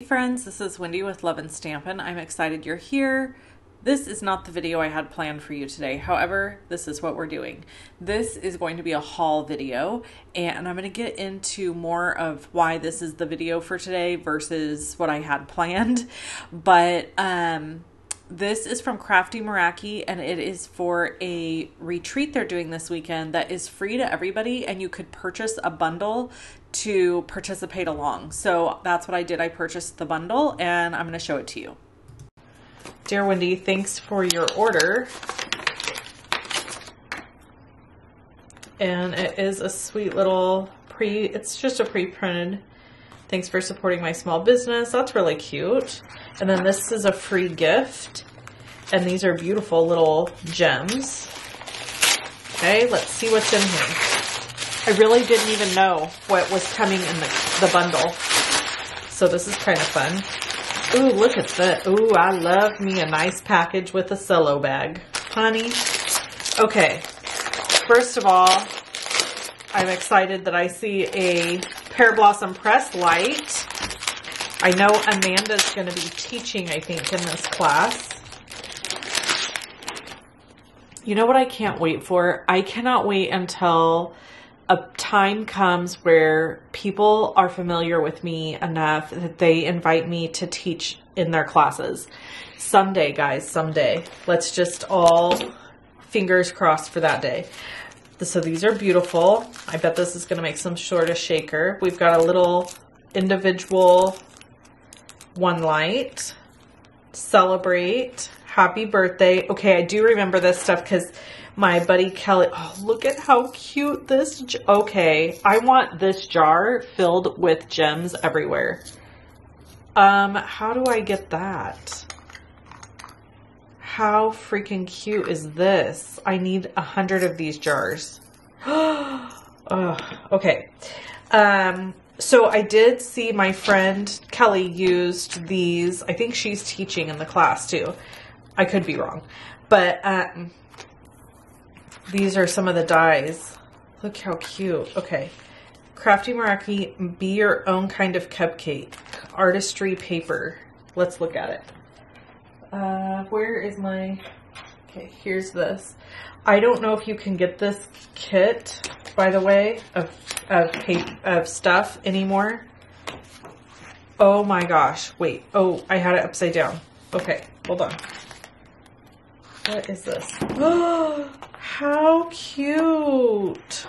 Hey friends, this is Wendy with Love and Stampin'. I'm excited you're here. This is not the video I had planned for you today. However, this is what we're doing. This is going to be a haul video, and I'm going to get into more of why this is the video for today versus what I had planned. But this is from Crafty Meraki, and it is for a retreat they're doing this weekend that is free to everybody, and you could purchase a bundle to participate along. So that's what I did. I purchased the bundle, and I'm going to show it to you. Dear Wendy, thanks for your order. And it is a sweet little it's just a pre-printed. Thanks for supporting my small business. That's really cute. And then this is a free gift. And these are beautiful little gems. Okay, let's see what's in here. I really didn't even know what was coming in the bundle. So this is kind of fun. Ooh, look at that. Ooh, I love me a nice package with a cello bag. Honey. Okay. First of all, I'm excited that I see a Pear Blossom Press light. I know Amanda's going to be teaching, I think, in this class. You know what I can't wait for? I cannot wait until a time comes where people are familiar with me enough that they invite me to teach in their classes. Someday, guys, someday. Let's just all fingers crossed for that day. So these are beautiful. I bet this is going to make some sort of shaker. We've got a little individual one light. Celebrate. Happy birthday. Okay, I do remember this stuff because my buddy Kelly, oh, look at how cute this, okay, I want this jar filled with gems everywhere. How do I get that? How freaking cute is this? I need 100 of these jars. Okay. So I did see my friend Kelly used these. I think she's teaching in the class too. I could be wrong, but these are some of the dies. Look how cute. Okay. Crafty Meraki, be your own kind of cupcake. Artistry paper. Let's look at it. Where is my... Okay, here's this. I don't know if you can get this kit, by the way, of stuff anymore. Oh my gosh. Wait. Oh, I had it upside down. Okay, hold on. What is this? Oh, how cute.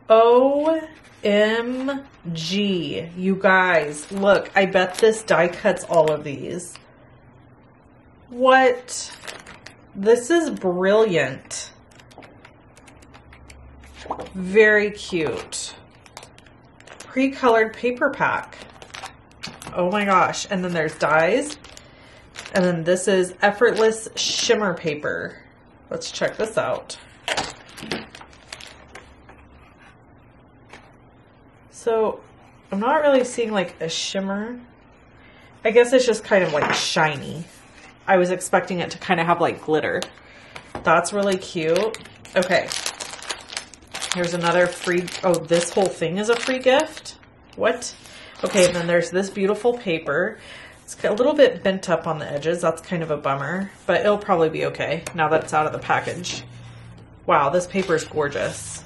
OMG. You guys, look, I bet this die cuts all of these. What? This is brilliant. Very cute. Pre-colored paper pack. Oh my gosh. And then there's dies. And then this is effortless shimmer paper. Let's check this out. So I'm not really seeing like a shimmer. I guess it's just kind of like shiny. I was expecting it to kind of have like glitter. That's really cute. Okay. Here's another free, oh, this whole thing is a free gift? What? Okay, and then there's this beautiful paper. It's a little bit bent up on the edges. That's kind of a bummer, but it'll probably be okay now that it's out of the package. Wow, this paper is gorgeous.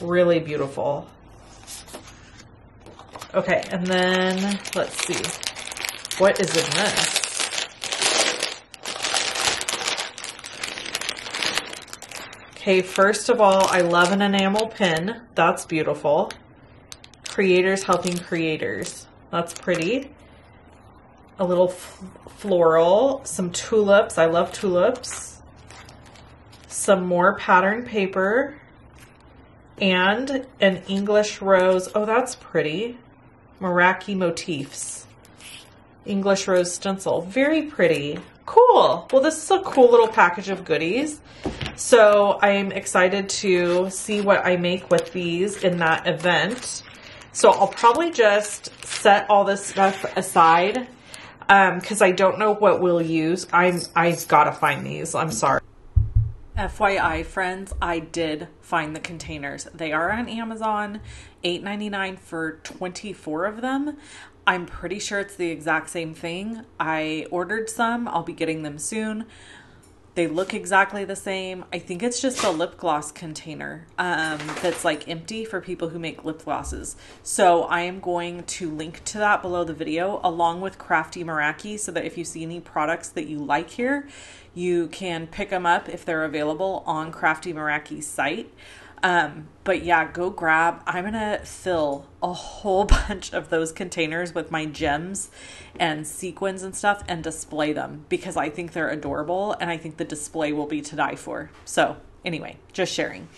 Really beautiful. Okay, and then let's see. What is in this? Okay, first of all, I love an enamel pin. That's beautiful. Creators helping creators. That's pretty. A little floral. Some tulips. I love tulips. Some more pattern paper. And an English rose. Oh, that's pretty. Meraki motifs. English rose stencil. Very pretty. Cool. Well, this is a cool little package of goodies. So I'm excited to see what I make with these in that event. So I'll probably just set all this stuff aside because I don't know what we'll use. I've got to find these. I'm sorry. FYI, friends, I did find the containers. They are on Amazon, $8.99 for 24 of them. I'm pretty sure it's the exact same thing. I ordered some. I'll be getting them soon. They look exactly the same. I think it's just a lip gloss container that's like empty for people who make lip glosses. So I am going to link to that below the video along with Crafty Meraki so that if you see any products that you like here, you can pick them up if they're available on Crafty Meraki's site. But yeah, go grab. I'm going to fill a whole bunch of those containers with my gems and sequins and stuff and display them because I think they're adorable and I think the display will be to die for. So anyway, just sharing.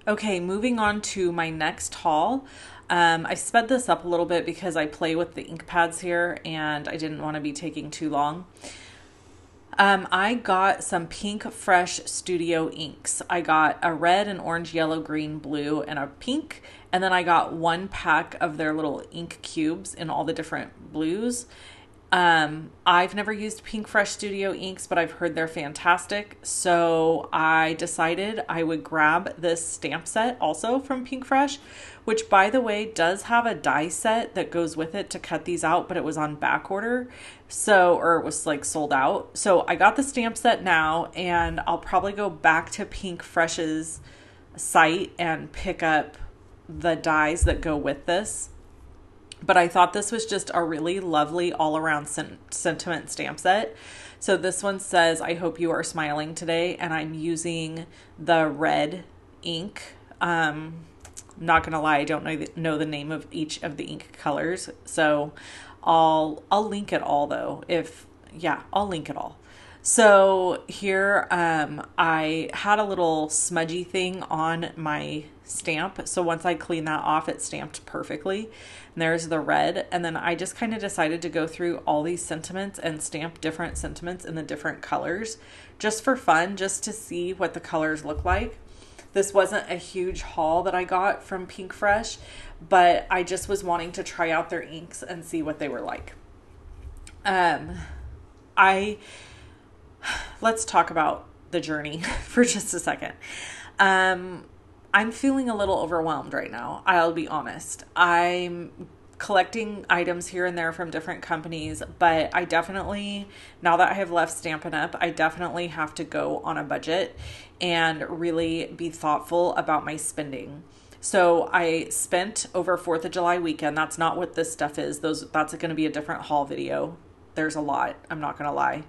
Okay, moving on to my next haul. I sped this up a little bit because I play with the ink pads here and I didn't want to be taking too long. I got some Pink Fresh Studio inks. I got a red, an orange, yellow, green, blue, and a pink. And then I got one pack of their little ink cubes in all the different blues. I've never used Pink Fresh Studio inks, but I've heard they're fantastic. So I decided I would grab this stamp set also from Pink Fresh, which by the way does have a die set that goes with it to cut these out, but it was on back order. So, or it was like sold out. So I got the stamp set now and I'll probably go back to Pink Fresh's site and pick up the dies that go with this. But I thought this was just a really lovely all-around sentiment stamp set. So this one says, I hope you are smiling today. And I'm using the red ink. I'm not going to lie, I don't know the name of each of the ink colors. So I'll link it all though. I'll link it all. So here, I had a little smudgy thing on my stamp. So once I cleaned that off, it stamped perfectly. And there's the red. And then I just kind of decided to go through all these sentiments and stamp different sentiments in the different colors just for fun, just to see what the colors look like. This wasn't a huge haul that I got from Pink Fresh, but I just was wanting to try out their inks and see what they were like. Let's talk about the journey for just a second. I'm feeling a little overwhelmed right now. I'll be honest. I'm collecting items here and there from different companies, but I definitely, now that I have left Stampin' Up, I definitely have to go on a budget and really be thoughtful about my spending. So I spent over 4th of July weekend. That's not what this stuff is. That's going to be a different haul video. There's a lot. I'm not going to lie.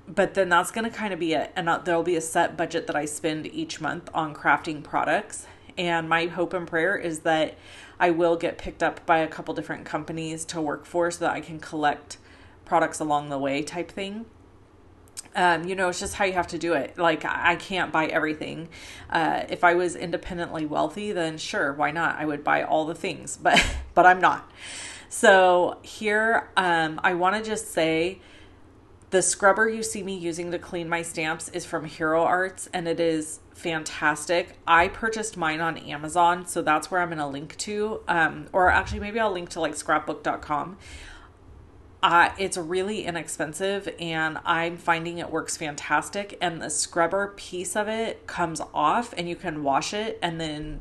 But then that's going to kind of be it. And there'll be a set budget that I spend each month on crafting products. And my hope and prayer is that I will get picked up by a couple different companies to work for so that I can collect products along the way type thing. It's just how you have to do it. Like, I can't buy everything. If I was independently wealthy, then sure, why not? I would buy all the things, but I'm not. So here, I want to just say, the scrubber you see me using to clean my stamps is from Hero Arts, and it is fantastic. I purchased mine on Amazon, so that's where I'm going to link to. Or actually, maybe I'll link to like scrapbook.com. It's really inexpensive, and I'm finding it works fantastic. And the scrubber piece of it comes off, and you can wash it, and then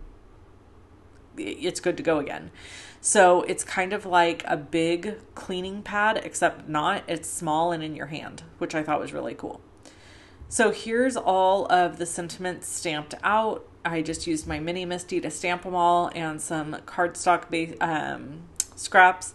it's good to go again. So it's kind of like a big cleaning pad, except not. It's small and in your hand, which I thought was really cool. So here's all of the sentiments stamped out. I just used my mini Misty to stamp them all and some cardstock scraps.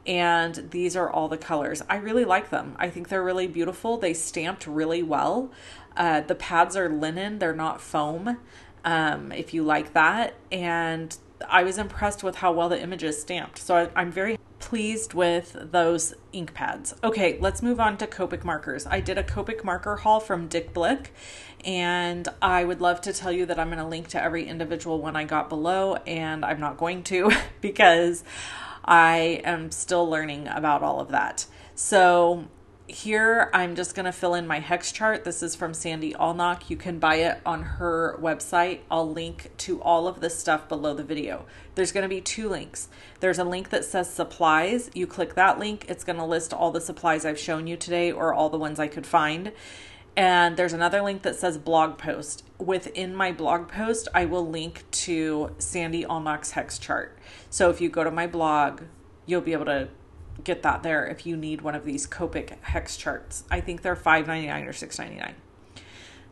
And these are all the colors. I really like them. I think they're really beautiful. They stamped really well. The pads are linen. They're not foam, if you like that. And I was impressed with how well the images stamped. So I'm very pleased with those ink pads. Okay, let's move on to Copic markers. I did a Copic marker haul from Dick Blick, and I would love to tell you that I'm going to link to every individual one I got below, and I'm not going to because I am still learning about all of that. So here, I'm just going to fill in my hex chart. This is from Sandy Allnock. You can buy it on her website. I'll link to all of this stuff below the video. There's going to be 2 links. There's a link that says supplies. You click that link. It's going to list all the supplies I've shown you today, or all the ones I could find. And there's another link that says blog post. Within my blog post, I will link to Sandy Allnock's hex chart. So if you go to my blog, you'll be able to get that there if you need one of these Copic hex charts. I think they're $5.99 or $6.99.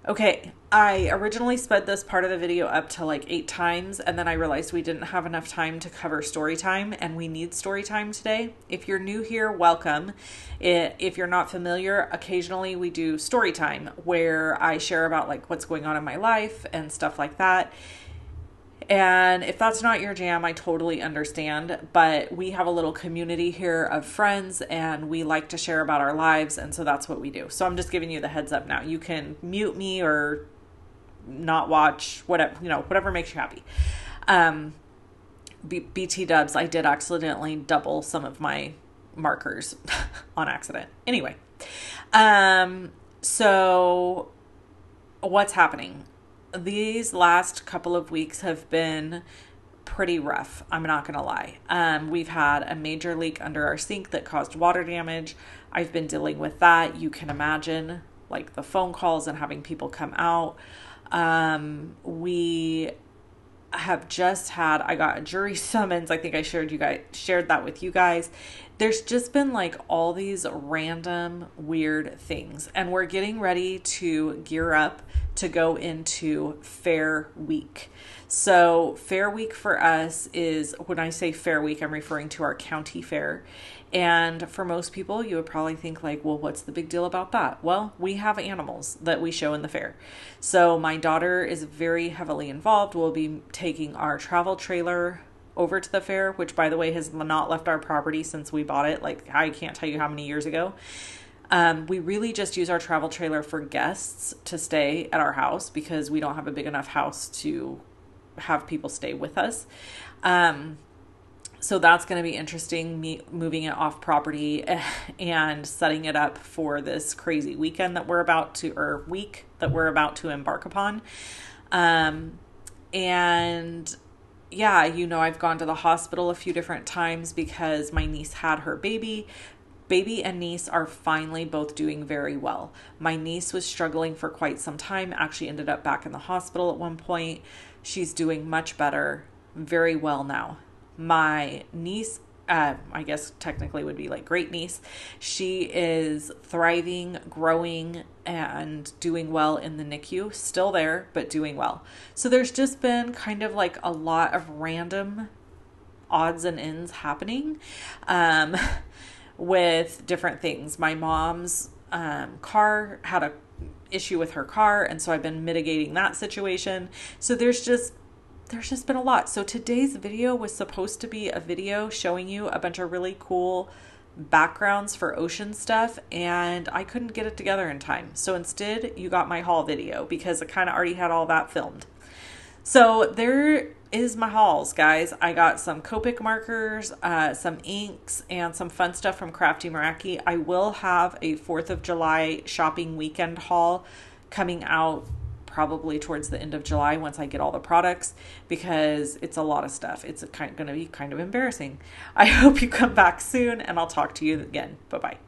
Okay, I originally sped this part of the video up to like 8 times, and then I realized we didn't have enough time to cover story time, and we need story time today. If you're new here, welcome. If you're not familiar, occasionally we do story time where I share about like what's going on in my life and stuff like that. And if that's not your jam, I totally understand, but we have a little community here of friends and we like to share about our lives. And so that's what we do. So I'm just giving you the heads up now. You can mute me or not watch, whatever, whatever makes you happy. BT dubs, I did accidentally double some of my markers on accident. Anyway, so what's happening? These last couple of weeks have been pretty rough. I'm not going to lie. We've had a major leak under our sink that caused water damage. I've been dealing with that. You can imagine like the phone calls and having people come out. We have just had, I got a jury summons. I think I shared that with you guys. There's just been like all these random weird things, and we're getting ready to gear up to go into Fair Week. So Fair Week for us is, when I say Fair Week, I'm referring to our county fair. And for most people, you would probably think like, well, what's the big deal about that? Well, we have animals that we show in the fair. So my daughter is very heavily involved. We'll be taking our travel trailer over to the fair, which by the way has not left our property since we bought it. Like I can't tell you how many years ago. We really just use our travel trailer for guests to stay at our house because we don't have a big enough house to have people stay with us. So that's going to be interesting, me moving it off property and setting it up for this crazy weekend that we're about to, or week that we're about to embark upon. And yeah, I've gone to the hospital a few different times because my niece had her baby. Baby and niece are finally both doing very well. My niece was struggling for quite some time, actually ended up back in the hospital at one point. She's doing much better, very well now. My niece, I guess technically would be like great niece, she is thriving, growing, and doing well in the NICU. Still there, but doing well. So there's just been kind of like a lot of random odds and ends happening with different things. My mom's car had a issue with her car, and so I've been mitigating that situation. So there's just been a lot. So today's video was supposed to be a video showing you a bunch of really cool backgrounds for ocean stuff, and I couldn't get it together in time. So instead you got my haul video because I kind of already had all that filmed. So there is my hauls, guys. I got some Copic markers, some inks, and some fun stuff from Crafty Meraki. I will have a 4th of July shopping weekend haul coming out probably towards the end of July once I get all the products, because it's a lot of stuff. It's going to be kind of embarrassing. I hope you come back soon, and I'll talk to you again. Bye-bye.